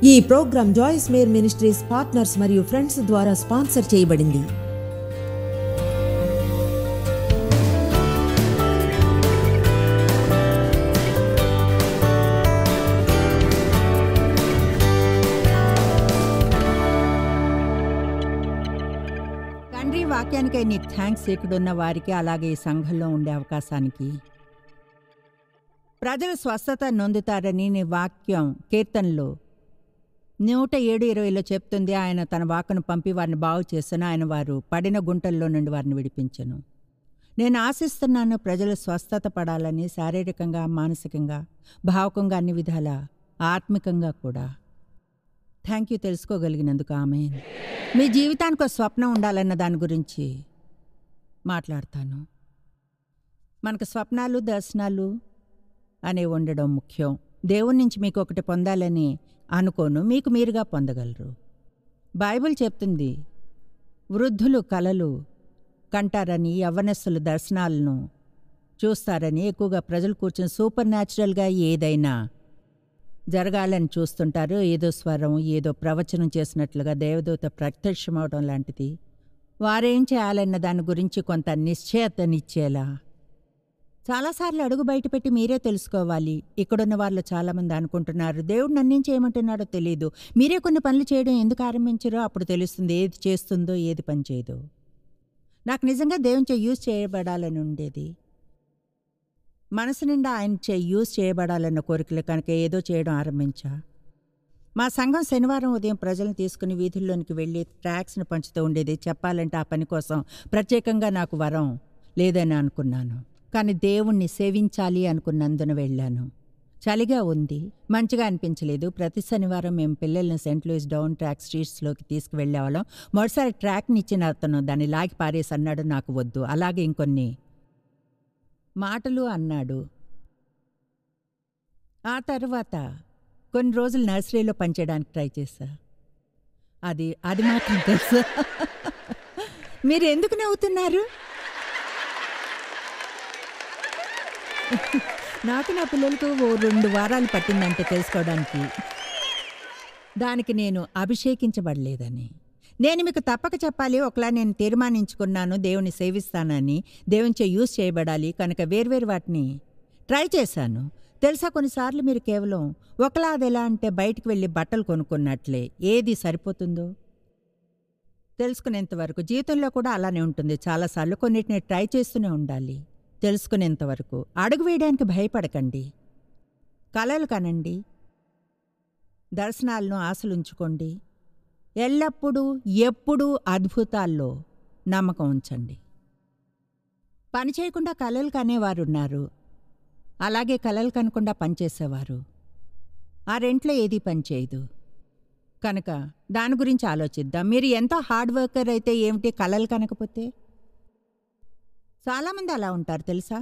ఈ programme Joyce Meyer ministries partners మరియు friends ద్వారా స్పాన్సర్ చేయబడింది. తండ్రి, వాక్యానికై నీకు థ్యాంక్స్. ఇక్కడున్న వారికి, అలాగే ఈ సంఘంలో ఉండే అవకాశానికి. ప్రజలు స్వస్థత నొందుతారని నీ వాక్యం కీర్తనలో 107:20 చెప్తుంది. ఆయన తన వాక్కును పంపి వారిని బాగు చేసను, ఆయన వారు పడిన గుంటల్లో నుండి వారిని విడిపించను. నేను ఆశిస్తున్నాను ప్రజలు స్వస్థత పడాలని, శారీరకంగా, మానసికంగా, భావకంగా, అన్ని విధాల, ఆత్మికంగా కూడా. Thank you తెలుసుకోగలిగినందుకు. ఆమేన్. మీ జీవితానికి ఒక స్వప్నం ఉండాలన్న దాని గురించి మాట్లాడతాను. మనకు స్వప్నాలు, దర్శనాలు అనే ఉండడం ముఖ్యం. దేవుని నుంచి మీకు ఒకటి పొందాలని అనుకోను, మీకు మీరుగా పొందగలరు. బైబిల్ చెప్తుంది వృద్ధులు కలలు కంటారని, యవ్వనస్తులు దర్శనాలను చూస్తారని. ఎక్కువగా ప్రజలు కూర్చొని సూపర్ న్యాచురల్గా ఏదైనా జరగాలని చూస్తుంటారు. ఏదో స్వరం, ఏదో ప్రవచనం చేసినట్లుగా దేవదూత ప్రత్యక్షమవడం లాంటిది. వారేం చేయాలన్న దాని గురించి కొంత నిశ్చయతనిచ్చేలా చాలాసార్లు అడుగు బయటపెట్టి మీరే తెలుసుకోవాలి. ఇక్కడున్న వాళ్ళు చాలామంది అనుకుంటున్నారు దేవుడు నన్నేం చేయమంటున్నాడో తెలియదు. మీరే కొన్ని పనులు చేయడం ఎందుకు ఆరంభించారో అప్పుడు తెలుస్తుంది ఏది చేస్తుందో ఏది పని చేయదో. నాకు నిజంగా దేవునిచే యూజ్ చేయబడాలని ఉండేది. మనసు నిండా ఆయనచే యూజ్ చేయబడాలన్న కోరికలు కనుక ఏదో చేయడం ఆరంభించా. మా సంఘం శనివారం ఉదయం ప్రజలను తీసుకుని వీధుల్లోనికి వెళ్ళి ట్రాక్స్ను పంచుతూ ఉండేది. చెప్పాలంటే ఆ పని కోసం ప్రత్యేకంగా నాకు వరం లేదని అనుకున్నాను, కానీ దేవుణ్ణి సేవించాలి అనుకున్నందున వెళ్ళాను. చలిగా ఉంది, మంచిగా అనిపించలేదు. ప్రతి శనివారం మేము పిల్లల్ని సెయింట్ లూయిస్ డౌన్ ట్రాక్ స్ట్రీట్స్లోకి తీసుకువెళ్ళేవాళ్ళం. మొదటిసారి ట్రాక్ని ఇచ్చిన అతను దాన్ని లాగి పారేసి అన్నాడు, నాకు వద్దు. అలాగే ఇంకొన్ని మాటలు అన్నాడు. ఆ తర్వాత కొన్ని రోజులు నర్సరీలో పనిచేయడానికి ట్రై చేశా. అది మాత్రం తెలుసా? మీరు ఎందుకు నవ్వుతున్నారు? నాకు నా పిల్లలకు 2 వారాలు పట్టిందంటే తెలుసుకోవడానికి. దానికి నేను అభిషేకించబడలేదని. నేను మీకు తప్పక చెప్పాలి. ఒకలా నేను తీర్మానించుకున్నాను దేవుని సేవిస్తానని, దేవునిచే యూజ్ చేయబడాలి కనుక వేర్వేరు వాటిని ట్రై చేశాను. తెలుసా, కొన్నిసార్లు మీరు కేవలం ఒకలా అది ఎలా అంటే బయటికి వెళ్ళి బట్టలు కొనుక్కున్నట్లే, ఏది సరిపోతుందో తెలుసుకునేంతవరకు. జీవితంలో కూడా అలానే ఉంటుంది. చాలాసార్లు కొన్నిటిని ట్రై చేస్తూనే ఉండాలి తెలుసుకునేంతవరకు. అడుగు వేయడానికి భయపడకండి. కలలు కనండి, దర్శనాలను ఆశలుంచుకోండి. ఎల్లప్పుడూ ఎప్పుడూ అద్భుతాల్లో నమ్మకం ఉంచండి. పని చేయకుండా కలలు కనేవారున్నారు, అలాగే కలలు కనకుండా పనిచేసేవారు. ఆ రెంట్లో ఏది పనిచేయదు. కనుక దాని గురించి ఆలోచిద్దాం. మీరు ఎంతో హార్డ్ వర్కర్ అయితే ఏమిటి, కలలు కనకపోతే? చాలామంది అలా ఉంటారు తెలుసా.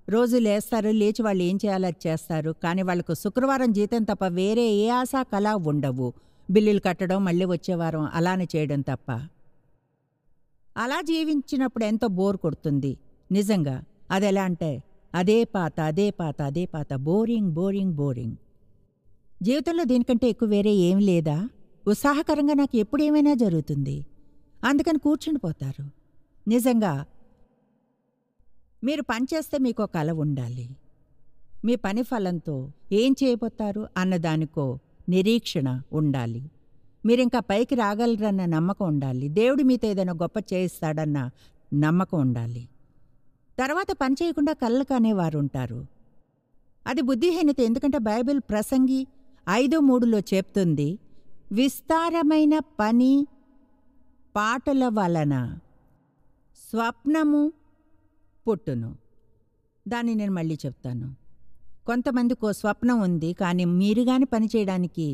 రోజు లేస్తారు, లేచి వాళ్ళు ఏం చేయాలో అది చేస్తారు, కానీ వాళ్ళకు శుక్రవారం జీతం తప్ప వేరే ఏ ఆశా కళ ఉండవు. బిల్లులు కట్టడం, మళ్ళీ వచ్చే వారం అలానే చేయడం తప్ప. అలా జీవించినప్పుడు ఎంతో బోర్ కొడుతుంది నిజంగా. అది ఎలా అంటే అదే పాత అదే పాత అదే పాత, బోరింగ్ బోరింగ్ బోరింగ్. జీవితంలో దీనికంటే ఎక్కువ వేరే ఏం లేదా? ఉత్సాహకరంగా నాకు ఎప్పుడు ఏమైనా జరుగుతుంది, అందుకని కూర్చుండిపోతారు. నిజంగా మీరు పనిచేస్తే మీకు కల ఉండాలి. మీ పని ఫలంతో ఏం చేయబోతారు అన్నదానికో నిరీక్షణ ఉండాలి. మీరింకా పైకి రాగలరన్న నమ్మకం ఉండాలి. దేవుడు మీతో ఏదైనా గొప్ప చేయిస్తాడన్న నమ్మకం ఉండాలి. తర్వాత పని చేయకుండా కలలు కానేవారు ఉంటారు. అది బుద్ధిహీనత. ఎందుకంటే బైబిల్ ప్రసంగి 5:3 చెప్తుంది, విస్తారమైన పని పాటల వలన స్వప్నము పుట్టును. దాన్ని నేను మళ్ళీ చెప్తాను. కొంతమందికి స్వప్నం ఉంది, కానీ మీరు కానీ పని చేయడానికి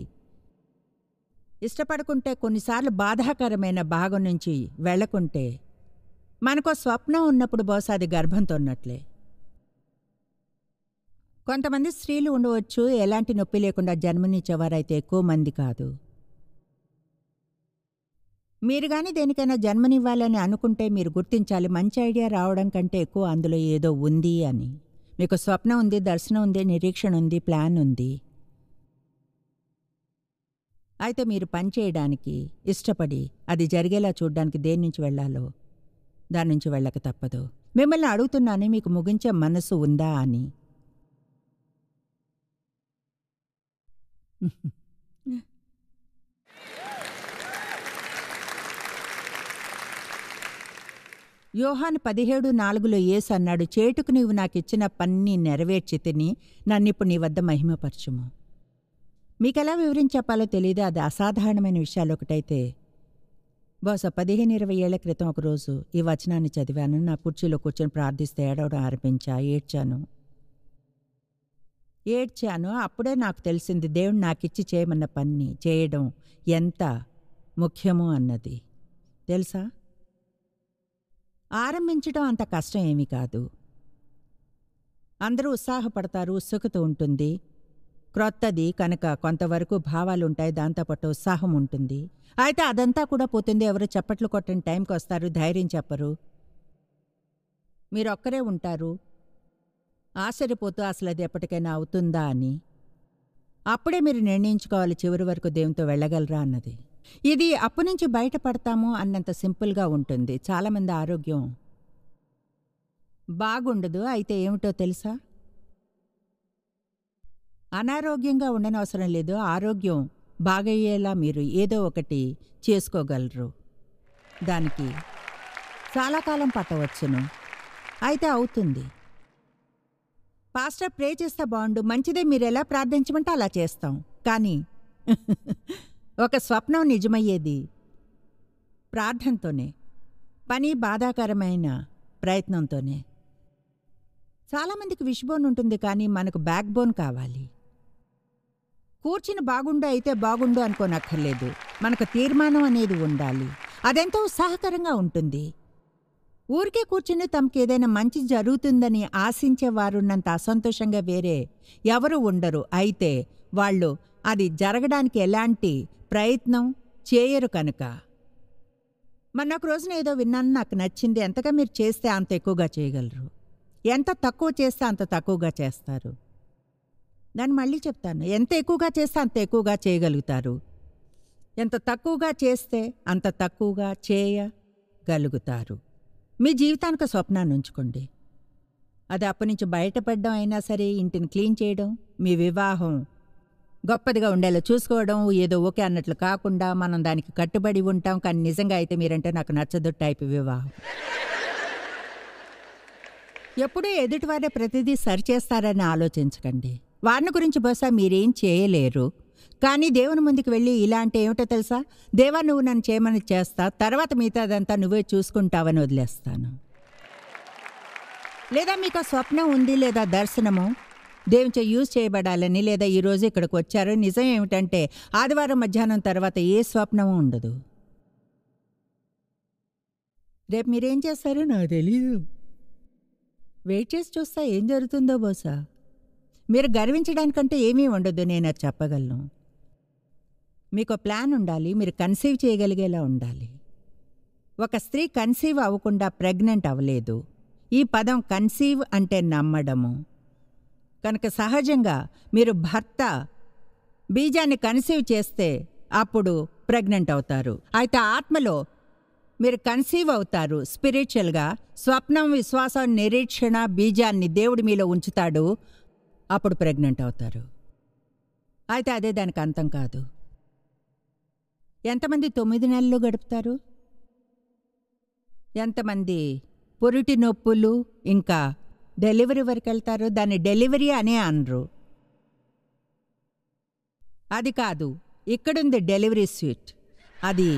ఇష్టపడుకుంటే, కొన్నిసార్లు బాధాకరమైన భాగం నుంచి వెళ్లకుంటే, మనకో స్వప్నం ఉన్నప్పుడు బహుశా అది గర్భంతో ఉన్నట్లే. కొంతమంది స్త్రీలు ఉండవచ్చు ఎలాంటి నొప్పి లేకుండా జన్మనిచ్చేవారైతే, ఎక్కువ మంది కాదు. మీరు కానీ దేనికైనా జన్మనివ్వాలని అనుకుంటే మీరు గుర్తించాలి, మంచి ఐడియా రావడం కంటే ఎక్కువ అందులో ఏదో ఉంది అని. మీకు స్వప్నం ఉంది, దర్శనం ఉంది, నిరీక్షణ ఉంది, ప్లాన్ ఉంది. అయితే మీరు పని చేయడానికి ఇష్టపడి అది జరిగేలా చూడ్డానికి దేని నుంచి వెళ్ళాలో దాని నుంచి వెళ్ళక తప్పదు. మిమ్మల్ని అడుగుతున్నాను, మీకు ముగించే మనసు ఉందా అని. యోహాను 17:4 యేసు అన్నాడు, చేటుకు నీవు నాకిచ్చిన పని నెరవేర్చితిని, నన్నిప్పుడు నీ వద్ద మహిమపరచుము. మీకెలా వివరించి చెప్పాలో తెలియదు. అది అసాధారణమైన విషయాలు ఒకటైతే బహుశా 15-20 ఏళ్ల క్రితం ఒకరోజు ఈ వచనాన్ని చదివాను. నా కుర్చీలో కూర్చొని ప్రార్థిస్తే ఏడవడం ఆరంభించా. ఏడ్చాను. అప్పుడే నాకు తెలిసింది దేవుడు నాకిచ్చి చేయమన్న పని చేయడం ఎంత ముఖ్యమో అన్నది. తెలుసా, ఆరంభించడం అంత కష్టం ఏమీ కాదు. అందరూ ఉత్సాహపడతారు, ఉత్సుకత ఉంటుంది. క్రొత్తది కనుక కొంతవరకు భావాలుంటాయి, దాంతోపాటు ఉత్సాహం ఉంటుంది. అయితే అదంతా కూడా పోతుంది. ఎవరు చప్పట్లు కొట్టని టైంకి వస్తారు, ధైర్యం చెప్పరు, మీరొక్కరే ఉంటారు, ఆశ్చర్యపోతూ అసలు అది ఎప్పటికైనా అవుతుందా అని. అప్పుడే మీరు నిర్ణయించుకోవాలి చివరి వరకు దేవునితో వెళ్ళగలరా అన్నది. ఇది అప్పు నుంచి బయటపడతాము అన్నంత సింపుల్గా ఉంటుంది. చాలామంది ఆరోగ్యం బాగుండదు. అయితే ఏమిటో తెలుసా, అనారోగ్యంగా ఉండనవసరం లేదు. ఆరోగ్యం బాగయ్యేలా మీరు ఏదో ఒకటి చేసుకోగలరు. దానికి చాలా కాలం పట్టవచ్చును, అయితే అవుతుంది. పాస్టర్ ప్రే చేస్తే బాగుండు, మంచిదే, మీరు ఎలా ప్రార్థించమంటే అలా చేస్తాం. కానీ ఒక స్వప్నం నిజమయ్యేది ప్రార్థనతోనే, పని బాధాకరమైన ప్రయత్నంతోనే. చాలామందికి విష్బోన్ ఉంటుంది, కానీ మనకు బ్యాక్ బోన్ కావాలి. కూర్చుని బాగుండు అయితే బాగుండు అనుకోనక్కర్లేదు, మనకు తీర్మానం అనేది ఉండాలి. అదెంతో ఉత్సాహకరంగా ఉంటుంది. ఊరికే కూర్చుని తమకేదైనా మంచి జరుగుతుందని ఆశించేవారున్నంత అసంతోషంగా వేరే ఎవరు ఉండరు. అయితే వాళ్ళు అది జరగడానికి ఎలాంటి ప్రయత్నం చేయరు కనుక. మొన్న ఒక రోజున ఏదో విన్నాను, నాకు నచ్చింది. ఎంతగా మీరు చేస్తే అంత ఎక్కువగా చేయగలరు, ఎంత తక్కువ చేస్తే అంత తక్కువగా చేస్తారు. దాన్ని మళ్ళీ చెప్తాను, ఎంత ఎక్కువగా చేస్తే అంత ఎక్కువగా చేయగలుగుతారు, ఎంత తక్కువగా చేస్తే అంత తక్కువగా చేయగలుగుతారు. మీ జీవితానికి స్వప్నాన్ని ఉంచుకోండి. అది అప్పటి నుంచి బయటపడడం అయినా సరే, ఇంటిని క్లీన్ చేయడం, మీ వివాహం గొప్పదిగా ఉండేలా చూసుకోవడం, ఏదో ఓకే అన్నట్లు కాకుండా మనం దానికి కట్టుబడి ఉంటాం. కానీ నిజంగా అయితే మీరంటే నాకు నచ్చదు టైప్ వివాహం. ఎప్పుడూ ఎదుటివారే ప్రతిదీ సరిచేస్తారని ఆలోచించకండి. వారిని గురించి బహుశా మీరేం చేయలేరు. కానీ దేవుని ముందుకు వెళ్ళి ఇలా అంటే ఏమిటో తెలుసా, దేవా నువ్వు నన్ను చేయమని చేస్తా, తర్వాత మిగతాదంతా నువ్వే చూసుకుంటావని వదిలేస్తాను. లేదా మీకు స్వప్నం ఉంది లేదా దర్శనము దేవునిచే యూజ్ చేయబడాలని, లేదా ఈరోజు ఇక్కడికి వచ్చారు. నిజం ఏమిటంటే ఆదివారం మధ్యాహ్నం తర్వాత ఏ స్వప్నము ఉండదు. రేపు మీరేం చేస్తారో నాకు తెలీదు. వెయిట్ చేసి చూస్తా ఏం జరుగుతుందో. బహుశా మీరు గర్వించడానికంటే ఏమీ ఉండదు, నేను అది చెప్పగలను. మీకు ప్లాన్ ఉండాలి, మీరు కన్సీవ్ చేయగలిగేలా ఉండాలి. ఒక స్త్రీ కన్సీవ్ అవ్వకుండా ప్రెగ్నెంట్ అవ్వలేదు. ఈ పదం కన్సీవ్ అంటే నమ్మడము కనుక సహజంగా మీరు భర్త బీజాన్ని కన్సీవ్ చేస్తే అప్పుడు ప్రెగ్నెంట్ అవుతారు. అయితే ఆత్మలో మీరు కన్సీవ్ అవుతారు. స్పిరిచువల్గా స్వప్నం, విశ్వాసం, నిరీక్షణ బీజాన్ని దేవుడి మీలో ఉంచుతాడు, అప్పుడు ప్రెగ్నెంట్ అవుతారు. అయితే అదే దానికి అంతం కాదు. ఎంతమంది 9 నెలలు గడుపుతారు? ఎంతమంది పురిటి నొప్పులు ఇంకా డెలివరీ వరకు వెళ్తారు? దాన్ని డెలివరీ అనే అనరు. అది కాదు, ఇక్కడుంది డెలివరీ స్వీట్, అది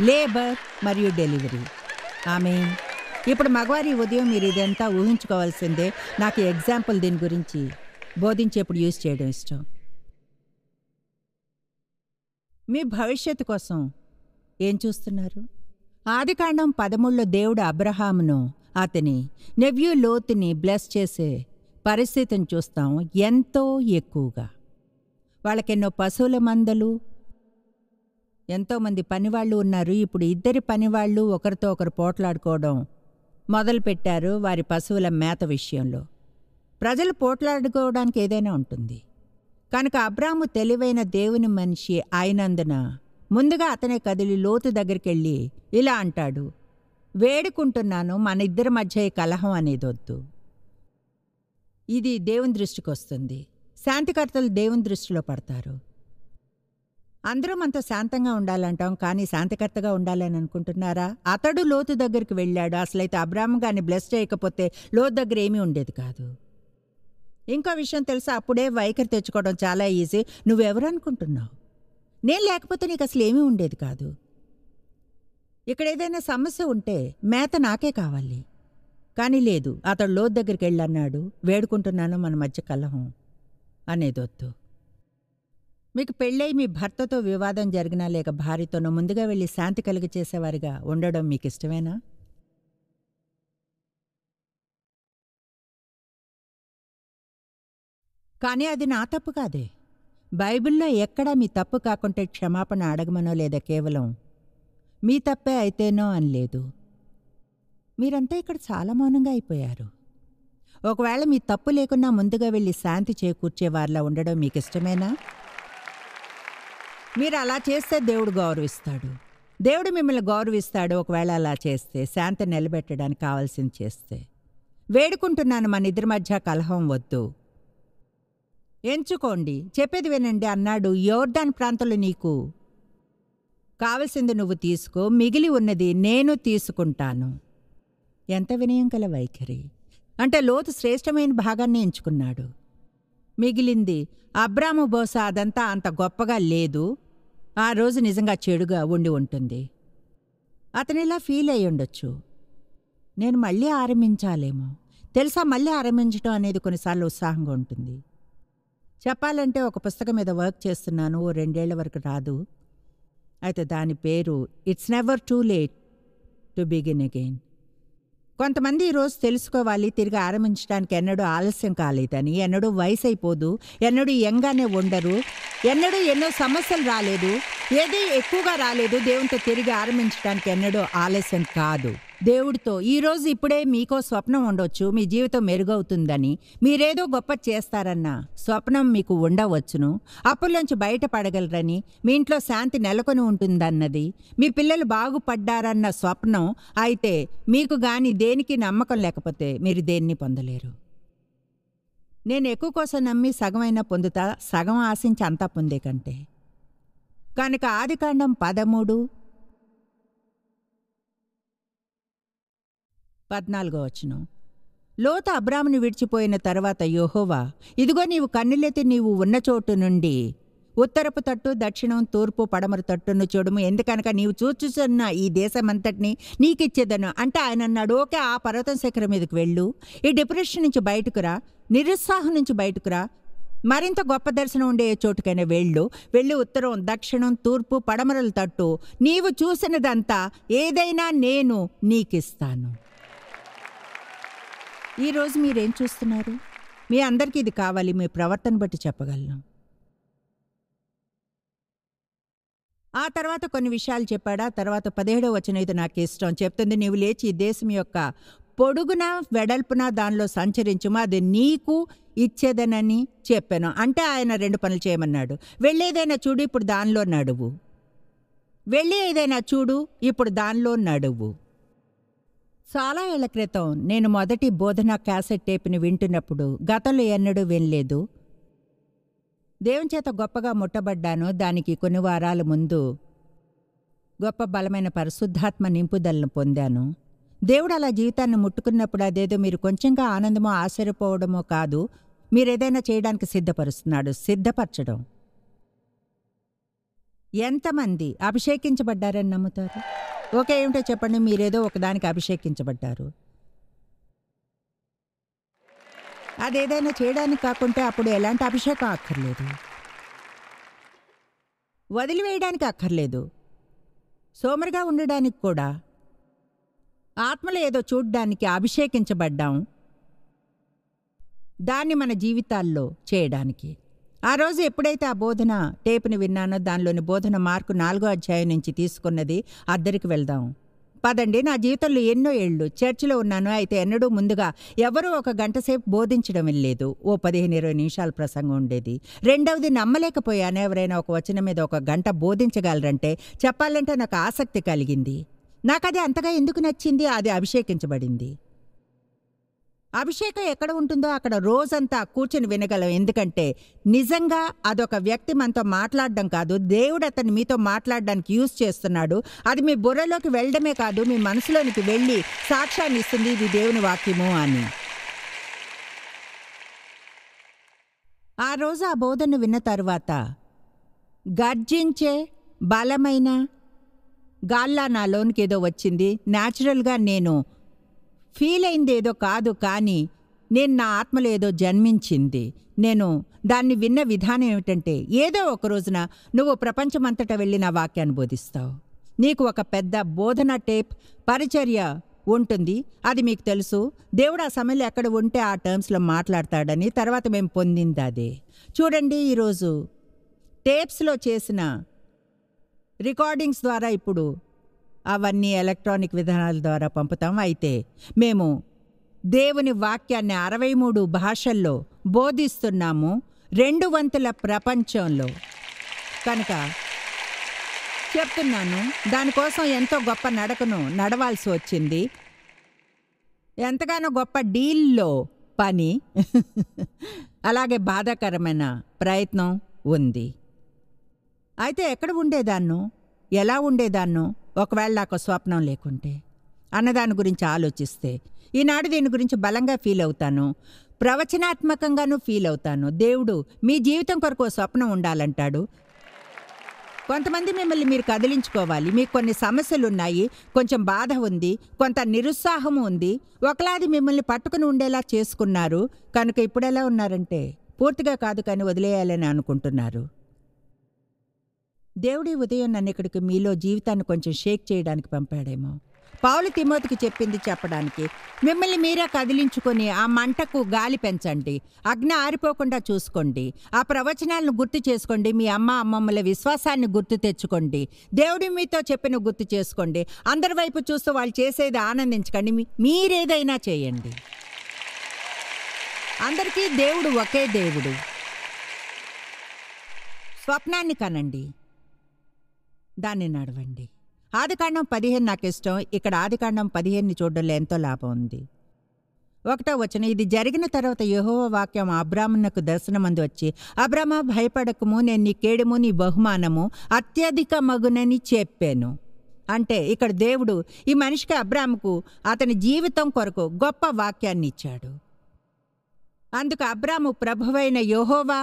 లేబర్ మరియు డెలివరీ. ఆమేన్. ఇప్పుడు మగవారి ఉదయం మీరు ఇదంతా ఊహించుకోవాల్సిందే. నాకు ఎగ్జాంపుల్ దీని గురించి బోధించేప్పుడు యూజ్ చేయడం ఇష్టం. మీ భవిష్యత్తు కోసం ఏం చూస్తున్నారు? ఆదికాండం 13లో దేవుడు అబ్రహామును అతని నెవ్యూ లోతుని బ్లెస్ చేసే పరిస్థితిని చూస్తాం. ఎంతో ఎక్కువగా వాళ్ళకెన్నో పశువుల మందలు, ఎంతోమంది పనివాళ్ళు ఉన్నారు. ఇప్పుడు 2 పనివాళ్ళు ఒకరితో ఒకరు పోట్లాడుకోవడం మొదలుపెట్టారు వారి పశువుల మేత విషయంలో. ప్రజలు పోట్లాడుకోవడానికి ఏదైనా ఉంటుంది, కనుక అబ్రాము తెలివైన దేవుని మనిషి అయినందున ముందుగా అతనే కదిలి లోతు దగ్గరికెళ్ళి ఇలా అంటాడు, వేడుకుంటున్నాను, మన ఇద్దరి మధ్య ఈ కలహం అనేది వద్దు. ఇది దేవుని దృష్టికి వస్తుంది. శాంతికర్తలు దేవుని దృష్టిలో పడతారు. అందరూ మనతో శాంతంగా ఉండాలంటాం, కానీ శాంతికర్తగా ఉండాలని అనుకుంటున్నారా? అతడు లోతు దగ్గరికి వెళ్ళాడు. అసలైతే అబ్రాము గారిని బ్లెస్ చేయకపోతే లోతు దగ్గర ఏమీ ఉండేది కాదు. ఇంకో విషయం తెలుసా, అప్పుడే వైఖరి తెచ్చుకోవడం చాలా ఈజీ. నువ్వెవరు అనుకుంటున్నావు? నేను లేకపోతే నీకు అసలు ఏమీ ఉండేది కాదు. ఇక్కడ ఏదైనా సమస్య ఉంటే మేత నాకే కావాలి. కానీ లేదు, అతడు లోతు దగ్గరికి వెళ్ళన్నాడు, వేడుకుంటున్నాను, మన మధ్య కలహం అనేదొద్దు. మీకు పెళ్ళై మీ భర్తతో వివాదం జరిగినా లేక భార్యతోనో ముందుగా వెళ్ళి శాంతి కలిగి చేసేవారిగా ఉండడం మీకు ఇష్టమేనా? కానీ అది నా తప్పు కాదే. బైబిల్లో ఎక్కడా మీ తప్పు కాకుంటే క్షమాపణ అడగమనో లేదా కేవలం మీ తప్పే అయితేనో అని లేదు. మీరంతా ఇక్కడ చాలా మౌనంగా అయిపోయారు. ఒకవేళ మీ తప్పు లేకున్నా ముందుగా వెళ్ళి శాంతి చేకూర్చేవారిలా ఉండడం మీకు ఇష్టమేనా? మీరు అలా చేస్తే దేవుడు గౌరవిస్తాడు. దేవుడు మిమ్మల్ని గౌరవిస్తాడు ఒకవేళ అలా చేస్తే, శాంతి నిలబెట్టడానికి కావాల్సింది చేస్తే. వేడుకుంటున్నాను, మన ఇద్దరి మధ్య కలహం వద్దు. ఎంచుకోండి, చెప్పేది వినండి అన్నాడు. యోర్దాను ప్రాంతంలో నీకు కావలసింది నువ్వు తీసుకో, మిగిలి ఉన్నది నేను తీసుకుంటాను. ఎంత వినయం కల వైఖరి! అంటే లోతు శ్రేష్టమైన భాగాన్ని ఎంచుకున్నాడు. మిగిలింది అబ్రాము బహుశా అదంతా అంత గొప్పగా లేదు, ఆ రోజు నిజంగా చెడుగా ఉండి ఉంటుంది. అతనిలా ఫీల్ అయ్యి ఉండొచ్చు, నేను మళ్ళీ ఆరంభించాలేమో. తెలుసా, మళ్ళీ ఆరంభించడం అనేది కొన్నిసార్లు ఉత్సాహంగా ఉంటుంది. చెప్పాలంటే ఒక పుస్తకం మీద వర్క్ చేస్తున్నాను, 2 ఏళ్ల వరకు రాదు. అయితే దాని పేరు it's never too late to begin again. కొంతమంది ఈరోజు తెలుసుకోవాలి, తిరిగి ఆరంభించడానికి ఎన్నడూ ఆలస్యం కాలేదని, ఎన్నడూ వయసు అయిపోదు, ఎన్నడూ యంగానే ఉండరు, ఎన్నడూ ఎన్నో సమస్యలు రాలేదు, ఏది ఎక్కువగా రాలేదు. దేవునితో తిరిగి ఆరంభించడానికి ఎన్నడూ ఆలస్యం కాదు. దేవుడితో ఈరోజు ఇప్పుడే మీకో స్వప్నం ఉండొచ్చు, మీ జీవితం మెరుగవుతుందని, మీరేదో గొప్ప చేస్తారన్న స్వప్నం మీకు ఉండవచ్చును. అప్పుల్లోంచి బయటపడగలరని, మీ ఇంట్లో శాంతి నెలకొని ఉంటుందన్నది, మీ పిల్లలు బాగుపడ్డారన్న స్వప్నం. అయితే మీకు గాని దేనికి నమ్మకం లేకపోతే మీరు దేన్ని పొందలేరు. నేను ఎక్కువ కోసం నమ్మి సగమైనా పొందుతా, సగం ఆశించి అంతా పొందే కంటే. కనుక ఆదికాండం 13:14 లోతు అబ్రామును విడిచిపోయిన తరువాత యెహోవా, ఇదిగో నీవు కన్నులెత్తి నీవు ఉన్న చోటు నుండి ఉత్తరపు తట్టు, దక్షిణం, తూర్పు, పడమర తట్టును చూడుము, ఎందుకనక నీవు చూచుచున్న ఈ దేశమంతటినీ నీకిచ్చేదను. అంటే ఆయన అన్నాడు, ఓకే, ఆ పర్వతం శిఖరం మీదకి వెళ్ళు, ఈ డిప్రెషన్ నుంచి బయటకు రా, నిరుత్సాహం నుంచి బయటకు రా, మరింత గొప్ప దర్శనం ఉండే చోటుకైనా వెళ్ళి ఉత్తరం, దక్షిణం, తూర్పు, పడమరల తట్టు నీవు చూసినదంతా ఏదైనా నేను నీకిస్తాను. ఈరోజు మీరేం చూస్తున్నారు? మీ అందరికీ ఇది కావాలి, మీ ప్రవర్తన బట్టి చెప్పగలను. ఆ తర్వాత కొన్ని విషయాలు చెప్పాడు. ఆ తర్వాత 17వ వచనం ఇది నాకు ఇష్టం. చెప్తుంది, నీవు లేచి ఈ దేశం యొక్క పొడుగున వెడల్పున దానిలో సంచరించుమా, అది నీకు ఇచ్చేదనని చెప్పాను. అంటే ఆయన 2 పనులు చేయమన్నాడు. వెళ్ళేదైనా చూడు, ఇప్పుడు దానిలో నడువు. వెళ్ళి ఏదైనా చూడు, ఇప్పుడు దానిలో నడువు. చాలా ఏళ్ల క్రితం నేను మొదటి బోధన క్యాసెట్ టేప్ని వింటున్నప్పుడు, గతంలో ఎన్నడూ వినలేదు, దేవుని చేత గొప్పగా ముట్టబడ్డాను. దానికి కొన్ని వారాల ముందు గొప్ప బలమైన పరిశుద్ధాత్మ నింపుదలను పొందాను. దేవుడు అలా జీవితాన్ని ముట్టుకున్నప్పుడు అదేదో మీరు కొంచెంగా ఆనందమో ఆశ్చర్యపోవడమో కాదు, మీరేదైనా చేయడానికి సిద్ధపరుస్తున్నాడు. సిద్ధపరచడం. ఎంతమంది అభిషేకించబడ్డారని నమ్ముతారు? ఓకే, ఏమిటో చెప్పండి, మీరేదో ఒకదానికి అభిషేకించబడ్డారు. అదేదైనా చేయడానికి కాకుంటే అప్పుడు ఎలాంటి అభిషేకం అక్కర్లేదు, వదిలివేయడానికి అక్కర్లేదు, సోమరిగా ఉండడానికి కూడా. ఆత్మలో ఏదో చూడ్డానికి అభిషేకించబడ్డాం, దాన్ని మన జీవితాల్లో చేయడానికి. ఆ రోజు ఎప్పుడైతే ఆ బోధన టేపుని విన్నానో, దానిలోని బోధన మార్కు 4వ అధ్యాయం నుంచి తీసుకున్నది. అద్దరికి వెళ్దాం. పదండి, నా జీవితంలో ఎన్నో ఏళ్ళు చర్చిలో ఉన్నాను. అయితే ఎన్నడూ ముందుగా ఎవరూ ఒక గంట సేపు బోధించడం లేదు. ఓ 15-20 నిమిషాల ప్రసంగం ఉండేది. రెండవది, నమ్మలేకపోయాను ఎవరైనా ఒక వచనం మీద ఒక గంట బోధించగలరంటే. చెప్పాలంటే నాకు ఆసక్తి కలిగింది. నాకది అంతగా ఎందుకు నచ్చింది? అది అభిషేకించబడింది. అభిషేకం ఎక్కడ ఉంటుందో అక్కడ రోజంతా కూర్చుని వినగలం. ఎందుకంటే నిజంగా అదొక వ్యక్తి మనతో మాట్లాడడం కాదు, దేవుడు అతన్ని మీతో మాట్లాడడానికి యూజ్ చేస్తున్నాడు. అది మీ బుర్రలోకి వెళ్ళడమే కాదు, మీ మనసులోనికి వెళ్ళి సాక్ష్యాన్ని ఇస్తుంది, ఇది దేవుని వాక్యము అని. ఆ రోజు ఆ బోధన విన్న తరువాత గర్జించే బలమైన గాల్లా నాలోనికి ఏదో వచ్చింది. న్యాచురల్గా నేను ఫీల్ అయింది ఏదో కాదు, కానీ నేను నా ఆత్మలో ఏదో జన్మించింది. నేను దాన్ని విన్న విధానం ఏమిటంటే, ఏదో ఒక రోజున నువ్వు ప్రపంచమంతటా వెళ్ళి నా వాక్యాన్ని బోధిస్తావు. నీకు ఒక పెద్ద బోధన టేప్ పరిచర్య ఉంటుంది, అది మీకు తెలుసు. దేవుడు ఆ సమయంలో ఎక్కడ ఉంటే ఆ టర్మ్స్లో మాట్లాడతాడని. తర్వాత మేము పొందింది అదే. చూడండి, ఈరోజు టేప్స్లో చేసిన రికార్డింగ్స్ ద్వారా ఇప్పుడు అవన్నీ ఎలక్ట్రానిక్ విధానాల ద్వారా పంపుతాం. అయితే మేము దేవుని వాక్యాన్ని 63 భాషల్లో బోధిస్తున్నాము, 2 వంతుల ప్రపంచంలో. కనుక చెప్తున్నాను, దానికోసం ఎంతో గొప్ప నడకను నడవాల్సి వచ్చింది. ఎంతగానో గొప్ప డీల్లో పని, అలాగే బాధాకరమైన ప్రయత్నం ఉంది. అయితే ఎక్కడ ఉండేదాన్నో, ఎలా ఉండేదాన్నో ఒకవేళ నాకు స్వప్నం లేకుంటే అన్నదాని గురించి ఆలోచిస్తే. ఈనాడు దీని గురించి బలంగా ఫీల్ అవుతాను, ప్రవచనాత్మకంగానూ ఫీల్ అవుతాను. దేవుడు మీ జీవితం కొరకు స్వప్నం ఉండాలంటాడు. కొంతమంది మిమ్మల్ని మీరు కదిలించుకోవాలి. మీకు కొన్ని సమస్యలు ఉన్నాయి, కొంచెం బాధ ఉంది, కొంత నిరుత్సాహం ఉంది, ఒకలాది మిమ్మల్ని పట్టుకుని ఉండేలా చేసుకున్నారు. కనుక ఇప్పుడు ఎలా ఉన్నారంటే పూర్తిగా కాదు కానీ వదిలేయాలని అనుకుంటున్నారు. దేవుడి ఉదయం నన్ను ఇక్కడికి మీలో జీవితాన్ని కొంచెం షేక్ చేయడానికి పంపాడేమో. పౌలు తిమోతికి చెప్పింది చెప్పడానికి. మిమ్మల్ని మీరే కదిలించుకొని ఆ మంటకు గాలి పెంచండి, అగ్ని ఆరిపోకుండా చూసుకోండి, ఆ ప్రవచనాలను గుర్తు చేసుకోండి, మీ అమ్మమ్మల విశ్వాసాన్ని గుర్తు తెచ్చుకోండి, దేవుడి మీతో చెప్పిన గుర్తు చేసుకోండి. అందరి వైపు చూస్తూ వాళ్ళు చేసేది ఆనందించకండి, మీరేదైనా చేయండి. అందరికీ దేవుడు ఒకే దేవుడు. స్వప్నాన్ని కనండి, దాన్ని నడవండి. ఆదికాండం 15 నాకు ఇష్టం. ఇక్కడ ఆదికాండం 15ని చూడడంలో ఎంతో లాభం ఉంది. 1వ వచనం, ఇది జరిగిన తర్వాత యెహోవా వాక్యం అబ్రామునకు దర్శనమందు వచ్చి, అబ్రామా భయపడకము, నేను నీ కేడము నీ బహుమానము అత్యధిక మగునని చెప్పాను. అంటే ఇక్కడ దేవుడు ఈ మనిషికి, అబ్రాముకు అతని జీవితం కొరకు గొప్ప వాక్యాన్ని ఇచ్చాడు. అందుకు అబ్రాము, ప్రభువైన యెహోవా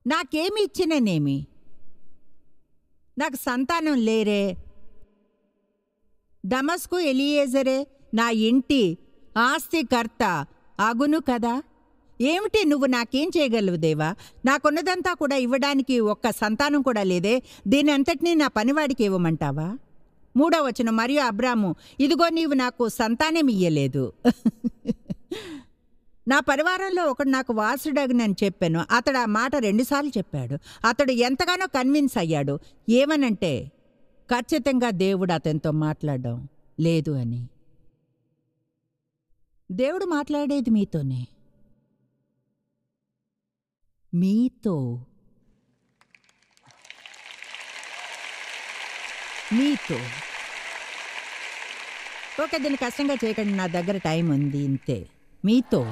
నాకేమి ఇచ్చిననేమి, నాకు సంతానం లేరే, దమస్కు ఎలియేజరే నా ఇంటి ఆస్తికర్త అగును కదా. ఏమిటి, నువ్వు నాకేం చేయగలవు దేవా? నాకున్నదంతా కూడా ఇవ్వడానికి ఒక్క సంతానం కూడా లేదే, దీని అంతటినీ నా పనివాడికి ఇవ్వమంటావా? 3వ వచనం, మరియు అబ్రాము, ఇదిగో నీవు నాకు సంతానం ఇయ్యలేదు, నా పరివారంలో ఒకడు నాకు వారసుడగునని చెప్పాను. అతడు ఆ మాట 2 సార్లు చెప్పాడు. అతడు ఎంతగానో కన్విన్స్ అయ్యాడు. ఏమనంటే ఖచ్చితంగా దేవుడు అతనితో మాట్లాడడం లేదు అని. దేవుడు మాట్లాడేది మీతోనే, మీతో, మీతో. ఓకే, దీన్ని కష్టంగా చేయకండి, నా దగ్గర టైం ఉంది, ఇంతే. మీతో.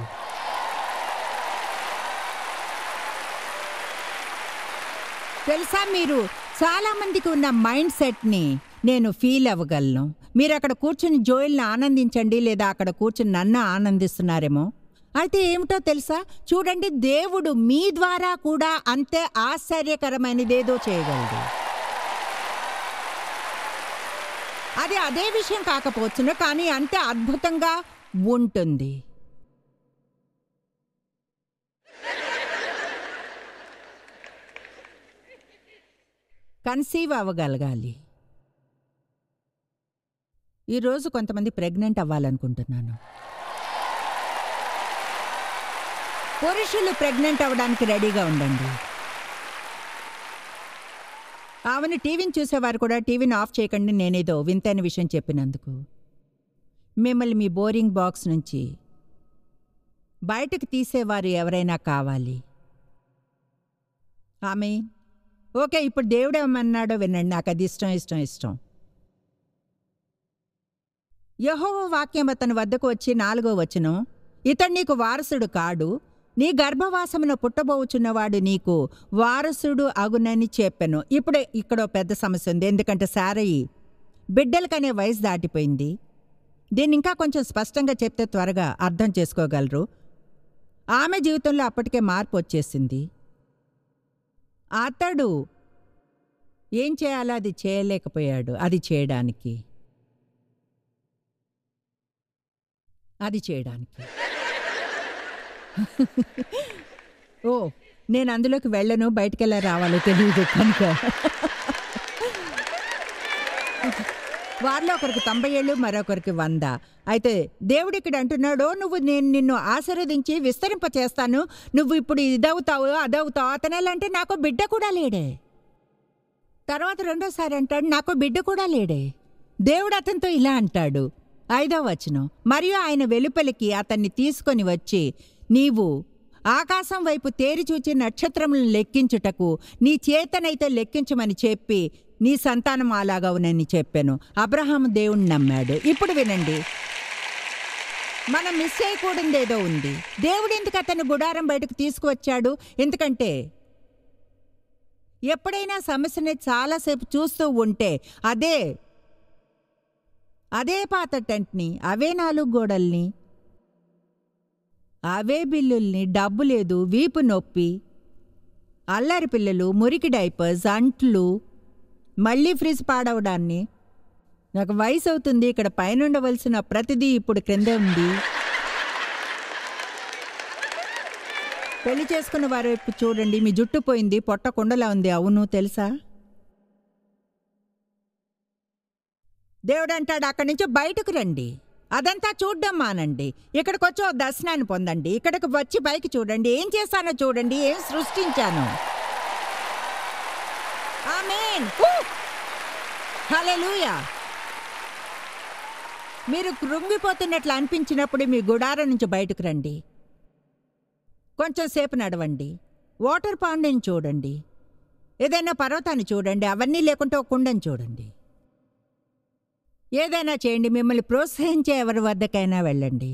తెలుసా, మీరు చాలామందికి ఉన్న మైండ్ సెట్ని నేను ఫీల్ అవ్వగలను. మీరు అక్కడ కూర్చుని జోయల్ని ఆనందించండి, లేదా అక్కడ కూర్చుని నన్ను ఆనందిస్తున్నారేమో. అయితే ఏమిటో తెలుసా, చూడండి, దేవుడు మీ ద్వారా కూడా అంతే ఆశ్చర్యకరమైనదేదో చేయగలడు. అది అదే విషయం కాకపోవచ్చును, కానీ అంతే అద్భుతంగా ఉంటుంది. కన్సీవ్ అవ్వగలగాలి. ఈరోజు కొంతమంది ప్రెగ్నెంట్ అవ్వాలనుకుంటున్నాను. పురుషులు ప్రెగ్నెంట్ అవ్వడానికి రెడీగా ఉండండి. ఆమెను టీవీని చూసేవారు కూడా టీవీని ఆఫ్ చేయకండి నేనేదో వింతైన విషయం చెప్పినందుకు. మిమ్మల్ని మీ బోరింగ్ బాక్స్ నుంచి బయటకు తీసేవారు ఎవరైనా కావాలి. ఆమేన్. ఓకే, ఇప్పుడు దేవుడు ఏమన్నాడో వినండి. నాకు అది ఇష్టం. యెహోవా వాక్యం అతని వద్దకు వచ్చి 4వ వచనం, ఇతడు నీకు వారసుడు కాడు, నీ గర్భవాసమున పుట్టబోచున్నవాడు నీకు వారసుడు అగునని చెప్పెను. ఇప్పుడు ఇక్కడ పెద్ద సమస్య ఉంది. ఎందుకంటే శారయి బిడ్డలకనే వయసు దాటిపోయింది. దీన్ని ఇంకా కొంచెం స్పష్టంగా చెప్తే త్వరగా అర్థం చేసుకోగలరు. ఆమె జీవితంలో అప్పటికే మార్పు వచ్చేసింది. అతడు ఏం చేయాలో అది చేయలేకపోయాడు. అది చేయడానికి ఓ, నేను అందులోకి వెళ్ళను, బయటికెళ్ళా రావాలో తెలియదు కనుక. వారిలో ఒకరికి 90 ఏళ్ళు, మరొకరికి 100. అయితే దేవుడు ఇక్కడ అంటున్నాడు, నేను నిన్ను ఆశీర్వదించి విస్తరింప చేస్తాను, నువ్వు ఇప్పుడు ఇదవుతావు అదవుతావు. అతనేలంటే నాకు బిడ్డ కూడా లేడే. తర్వాత రెండోసారి అంటాడు, నాకు బిడ్డ కూడా లేడే. దేవుడు అతనితో ఇలా అంటాడు, 5వ వచనం, మరియు ఆయన వెలుపలికి అతన్ని తీసుకొని వచ్చి, నీవు ఆకాశం వైపు తేరిచూచి నక్షత్రములను లెక్కించుటకు నీ చేతనైతే లెక్కించమని చెప్పి నీ సంతానం అలాగవునని చెప్పాను. అబ్రహాము దేవుణ్ణి నమ్మాడు. ఇప్పుడు వినండి, మనం మిస్ చేయకూడదు ఏదో ఉంది. దేవుడు ఎందుకు అతన్ని గుడారం బయటకు తీసుకువచ్చాడు? ఎందుకంటే ఎప్పుడైనా సమస్యని చాలాసేపు చూస్తూ ఉంటే అదే పాత టెంట్ని, అవే 4 గోడల్ని, అవే బిల్లుల్ని, డబ్బు లేదు, వీపు నొప్పి, అల్లరి పిల్లలు, మురికి డైపర్స్, అంట్లు, మళ్ళీ ఫ్రిజ్ పాడవడాన్ని, నాకు వయసు అవుతుంది, ఇక్కడ పైనుండవలసిన ప్రతిదీ ఇప్పుడు క్రిందే ఉంది. పెళ్లి చేసుకున్న వారు వైపు చూడండి, మీ జుట్టు పోయింది, పొట్ట కుండలా ఉంది. అవును, తెలుసా? దేవుడు అంటాడు, అక్కడి నుంచి బయటకు రండి, అదంతా చూడ్డం మానండి, ఇక్కడికి వచ్చి ఓ దర్శనాన్ని పొందండి, ఇక్కడికి వచ్చి పైకి చూడండి, ఏం చేశానో చూడండి, ఏం సృష్టించాను. ఆమేన్. హల్లెలూయా. మీరు కృంగిపోతున్నట్లు అనిపించినప్పుడు మీ గుడారం నుంచి బయటకు రండి, కొంచెం సేపు నడవండి, వాటర్ పాండ్ని చూడండి, ఏదైనా పర్వతాన్ని చూడండి, అవన్నీ లేకుంటే ఒక కుండని చూడండి, ఏదైనా చేయండి. మిమ్మల్ని ప్రోత్సహించే ఎవరి వద్దకైనా వెళ్ళండి,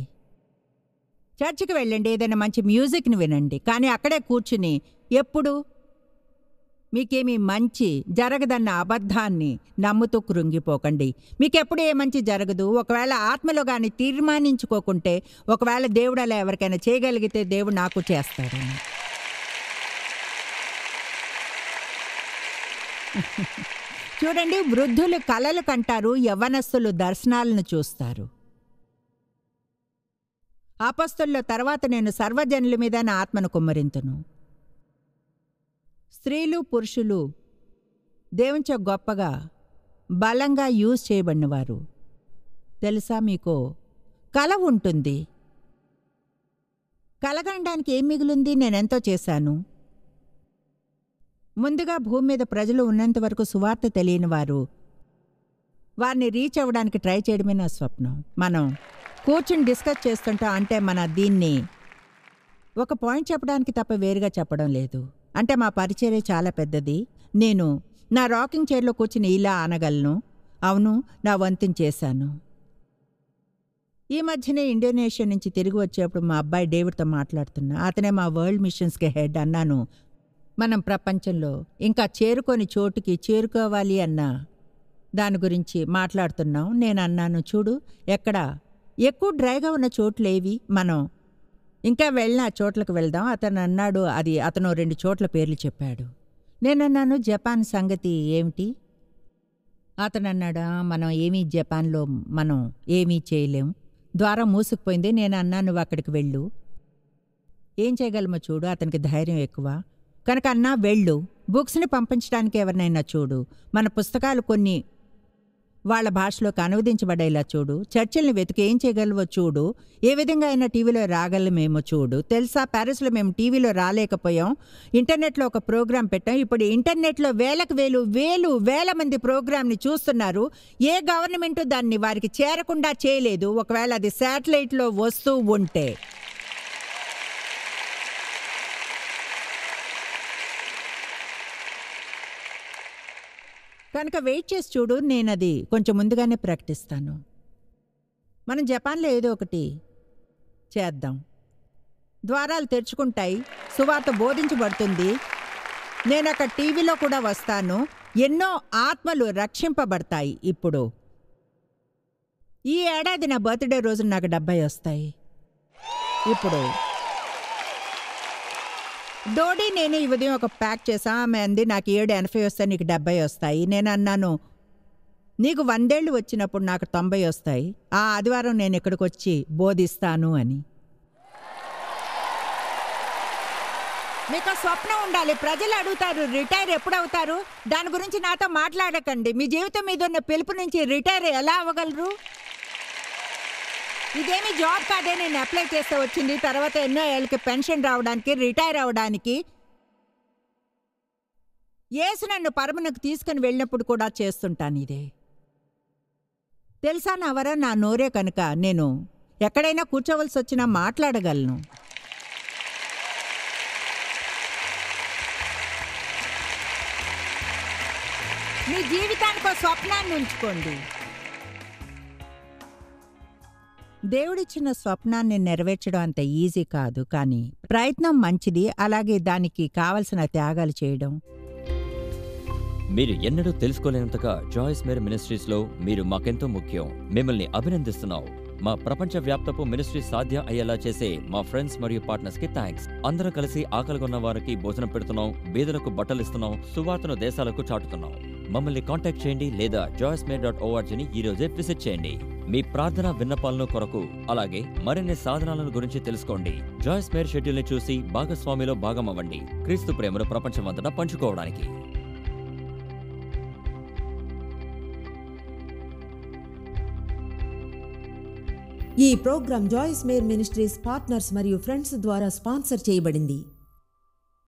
చర్చికి వెళ్ళండి, ఏదైనా మంచి మ్యూజిక్ని వినండి. కానీ అక్కడే కూర్చుని ఎప్పుడు మీకేమీ మంచి జరగదన్న అబద్ధాన్ని నమ్ముతూ కృంగిపోకండి. మీకెప్పుడు ఏ మంచి జరగదు. ఒకవేళ ఆత్మలో కానీ తీర్మానించుకోకుంటే, ఒకవేళ దేవుడు అలా ఎవరికైనా చేయగలిగితే దేవుడు నాకు చేస్తాడని. చూడండి, వృద్ధులు కలలు కంటారు, యవ్వనస్తులు దర్శనాలను చూస్తారు. అపొస్తలుల తర్వాత నేను సర్వజనుల మీద నా ఆత్మను కుమ్మరింతును. స్త్రీలు పురుషులు దేవునిచే గొప్పగా బలంగా యూజ్ చేయబడినవారు. తెలుసా, మీకు కల ఉంటుంది. కలగనడానికి ఏం మిగిలింది? నేనెంతో చేశాను. ముందుగా భూమి మీద ప్రజలు ఉన్నంత వరకు సువార్త తెలియని వారిని రీచ్ అవ్వడానికి ట్రై చేయడమే నా స్వప్నం. మనం కూర్చుని డిస్కస్ చేస్తుంటాం, అంటే మన దీన్ని ఒక పాయింట్ చెప్పడానికి తప్ప వేరుగా చెప్పడం లేదు. అంటే మా పరిచర్య చాలా పెద్దది. నేను నా రాకింగ్ చైర్లో కూర్చుని ఇలా అనగలను, అవును, నా వంతుని చేశాను. ఈ మధ్యనే ఇండోనేషియా నుంచి తిరిగి వచ్చేప్పుడు మా అబ్బాయి డేవిడ్తో మాట్లాడుతున్నా. అతనే మా వరల్డ్ మిషన్స్కి హెడ్. అన్నాను, మనం ప్రపంచంలో ఇంకా చేరుకొని చోటుకి చేరుకోవాలి అన్న దాని గురించి మాట్లాడుతున్నాం. నేను అన్నాను, చూడు, ఎక్కడ ఎక్కువ డ్రైగా ఉన్న చోట్లేవి, మనం ఇంకా వెళ్ళిన ఆ చోట్లకు వెళ్దాం. అతను అన్నాడు, అతను 2 చోట్ల పేర్లు చెప్పాడు. నేనన్నాను, జపాన్ సంగతి ఏమిటి? అతను అన్నాడు, మనం జపాన్లో మనం ఏమీ చేయలేం, ద్వారం మూసుకుపోయింది. నేను అన్నాను, నువ్వు అక్కడికి వెళ్ళు, ఏం చేయగలమో చూడు. అతనికి ధైర్యం ఎక్కువ కనుక అన్నా, వెళ్ళు, బుక్స్ని పంపించడానికి ఎవరినైనా చూడు, మన పుస్తకాలు కొన్ని వాళ్ళ భాషలోకి అనువదించబడేలా చూడు. చర్చిల్ని వెతికి ఏం చేయగలవో చూడు. ఏ విధంగా అయినా టీవీలో రాగలమేమో చూడు. తెలుసా, ప్యారిస్లో మేము టీవీలో రాలేకపోయాం. ఇంటర్నెట్లో ఒక ప్రోగ్రాం పెట్టాం. ఇప్పుడు ఇంటర్నెట్లో వేల మంది ప్రోగ్రాంని చూస్తున్నారు. ఏ గవర్నమెంట్ దాన్ని వారికి చేరకుండా చేయలేదు. ఒకవేళ అది శాటిలైట్లో వస్తూ ఉంటే. కనుక వెయిట్ చేసి చూడు. నేను అది కొంచెం ముందుగానే ప్రకటిస్తాను. మనం జపాన్లో ఏదో ఒకటి చేద్దాం. ద్వారాలు తెరుచుకుంటాయి. సువార్త బోధించబడుతుంది. నేను అక్కడ టీవీలో కూడా వస్తాను. ఎన్నో ఆత్మలు రక్షింపబడతాయి. ఇప్పుడు ఈ ఏడాది నా బర్త్డే రోజు నాకు 70 వస్తాయి. ఇప్పుడు డోడీ నేను ఈ ఉదయం ఒక ప్యాక్ చేసా. ఆమె అంది, నాకు 780 వస్తాయి, నీకు 70 వస్తాయి. నేను అన్నాను, నీకు 100 ఏళ్ళు వచ్చినప్పుడు నాకు 90 వస్తాయి. ఆ ఆదివారం నేను ఇక్కడికి వచ్చి బోధిస్తాను అని. మీకు స్వప్నం ఉండాలి. ప్రజలు అడుగుతారు, రిటైర్ ఎప్పుడు అవుతారు? దాని గురించి నాతో మాట్లాడకండి. మీ జీవితం మీద ఉన్న పిలుపు నుంచి రిటైర్ ఎలా అవ్వగలరు? ఇదేమి జాబ్ కాదే, నేను అప్లై చేస్తే వచ్చింది. తర్వాత ఎన్నో ఏళ్ళకి పెన్షన్ రావడానికి, రిటైర్ అవ్వడానికి. యేసు నన్ను పరమునకు తీసుకుని వెళ్ళినప్పుడు కూడా చేస్తుంటాను ఇదే. తెలుసా, నా వర నా నోరే కనుక నేను ఎక్కడైనా కూర్చోవలసి వచ్చినా మాట్లాడగలను. మీ జీవితానికి ఒక స్వప్నాన్ని ఉంచుకోండి. దేవుడిచ్చిన స్వప్నాన్ని నెరవేర్చడం అంత ఈజీ కాదు, కానీ ప్రయత్నం మంచిది. అలాగే దానికి కావలసిన త్యాగాలు చేయడం. మీరు ఎన్నడూ తెలుసుకోలేనంతగా జాయిస్ మేరీ మినిస్ట్రీస్లో మీరు మాకెంతో ముఖ్యం. మిమ్మల్ని అభినందిస్తున్నాం. మా ప్రపంచ వ్యాప్తపు మినిస్ట్రీ సాధ్యం అయ్యేలా చేసే మా ఫ్రెండ్స్ మరియు పార్ట్నర్స్ కి థ్యాంక్స్. అందరూ కలిసి ఆకలిగొన్న వారికి భోజనం పెడుతున్నాం, బీదలకు బట్టలిస్తున్నాం, సువార్తను దేశాలకు చాటుతున్నాం. మమ్మల్ని కాంటాక్ట్ చేయండి లేదా joycemery.org ఈ రోజే విజిట్ చేయండి. మీ ప్రార్థన విన్నపాలను కొరకు, అలాగే మరిన్ని సాధనాలను గురించి తెలుసుకోండి. జాయిస్ మేరీ షెడ్యూల్ని చూసి భాగస్వామిలో భాగమవ్వండి. క్రీస్తు ప్రేమను ప్రపంచమంతటా పంచుకోవడానికి. ఈ programme Joyce Meyer ministries partners మరియు ఫ్రెండ్స్ ద్వారా స్పాన్సర్ చేయబడింది.